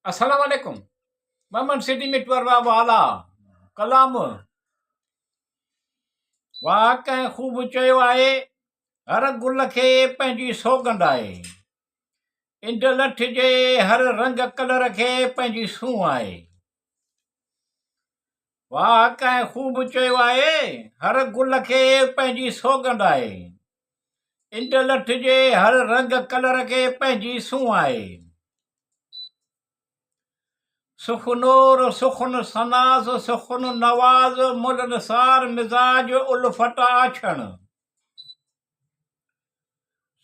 अस्सलाम वालेकुम। मोहम्मद सिटी मिटवर वाला कलाम वाह कंहिं ख़ूब चयो आहे, हर गुल खे पंहिंजी सौगंध आहे। इंड लठ जे हर रंग कलर खे पंहिंजी सूंह आहे। वाह कंहिं ख़ूब चयो आहे, हर गुल खे पंहिंजी सौगंध आहे। इंड लठ जे हर रंग कलर खे पंहिंजी सूंह आहे। सुखनूर सुखन सनास सुखन नवाज मुल निसार मिजाज उल्फत आछण।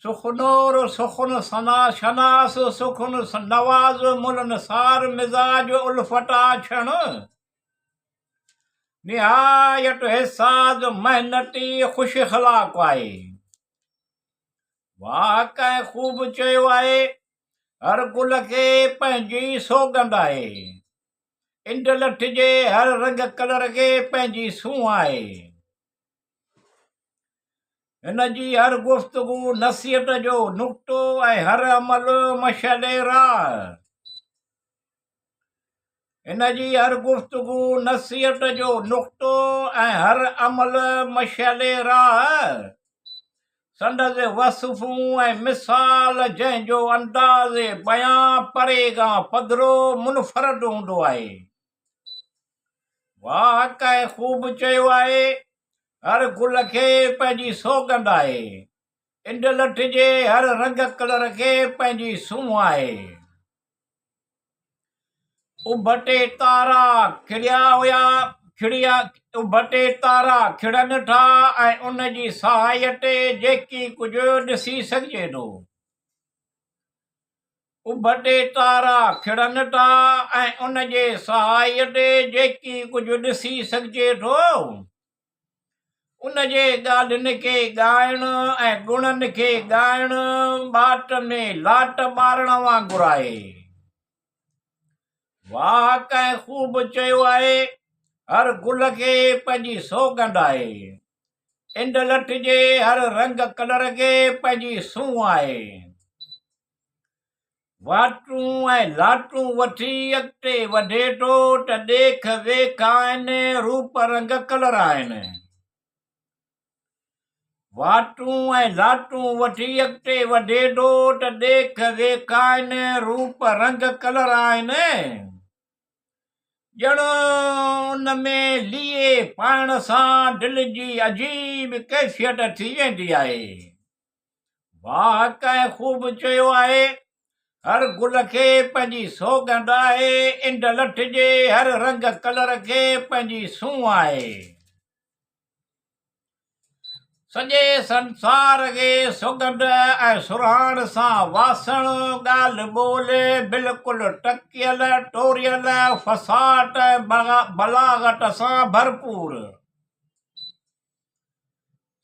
सुखनूर सुखन सना शनास सुखन नवाज मुल निसार मिजाज उल्फत आछण। निहायत हिसाज मेहनती खुश अखलाक आहे। वाह कंहिं ख़ूब चयो आहे, हर गुल खे पंहिंजी सौगंध आहे। इंड लठ जे हर रंग कलर खे पंहिंजी सूंह आहे। हिन जी हर गुफ़्तगू नसीहत जो नुक़्तो ऐं हर अमल मशअल राह। हिन जी हर गुफ़्तगू नसीहत जो नुक़्तो ऐं हर अमल मशअल राह। संदसि वसफ़ूं ऐं मिसाल जंहिंजो अंदाज़ बयां परे खां पधिरो मुनफ़रद हूंदो आहे। वाह कंहिं ख़ूब चयो आहे, हर गुल खे पंहिंजी सौगंध आहे। इंड लठ जे हर रंग कलर खे पंहिंजी सूंह आहे। उभटे तारा खिड़िया हुया उभटे तारा खिड़नि था ऐं उन जी सहाय ते जेकी कुझु ॾिसी सघिजे थो। उभटे तारा खिड़नि था ऐं उन जे सहाय ते जेकी कुझु ॾिसी सघिजे थो। उन जे ॻाल्हियुनि खे ॻाइण ऐं गुणनि खे ॻाइण ॿाट में लाट ॿारण वांगुरु आहे। वाह कंहिं ख़ूब चयो आहे, हर गुल खे पंहिंजी सौगंध आहे। इंड लठ जे हर रंग कलर खे पंहिंजी सूंह आहे। वाटूं ऐं लाटूं वठी अॻिते वधे थो त ॾेख वेख आहिनि, रूप रंग कलर आहिनि। वाटूं ऐं लाटूं वठी अॻिते वधे थो त ॾेख वेख आहिनि, रूप रंग कलर आहिनि। ॼण उन में लीए पाइण सां दिलि जी अजीब कैफ़ियत थी वेंदी आहे। वाह कंहिं ख़ूब चयो आहे, हर गुल खे पंहिंजी सौगंध आहे। इंड लठ जे हर रंग कलर खे पंहिंजी सूंह आहे। सॼे संसार खे सुगंध ऐं सुराण सां वासण, ॻाल्हि ॿोल बिल्कुलु टकियल टोरियल फसाट बलागत सां भरपूर।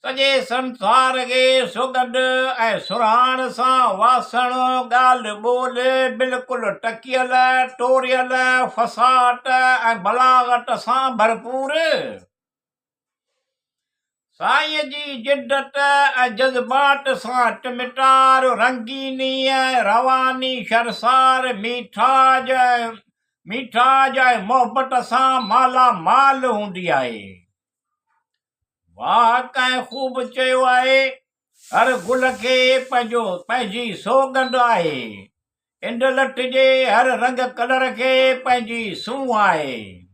सॼे संसार खे सुगंध ऐं सुराण सां वासण, ॻाल्हि ॿोल बिल्कुलु टकियल टोरियल फसाट ऐं बलागत सां भरपूर। साईं जी जिद्दत ऐं जज़्बात सां टिमटार रंगीनी ऐं रवानी शरसार मीठाज ऐं मोहबत सां माला माल हूंदी आहे। वाह कंहिं ख़ूब चयो आहे, हर गुल खे पंहिंजी सौगंध आहे। इंड लठ जे हर रंग कलर खे पंहिंजी सूंह आहे।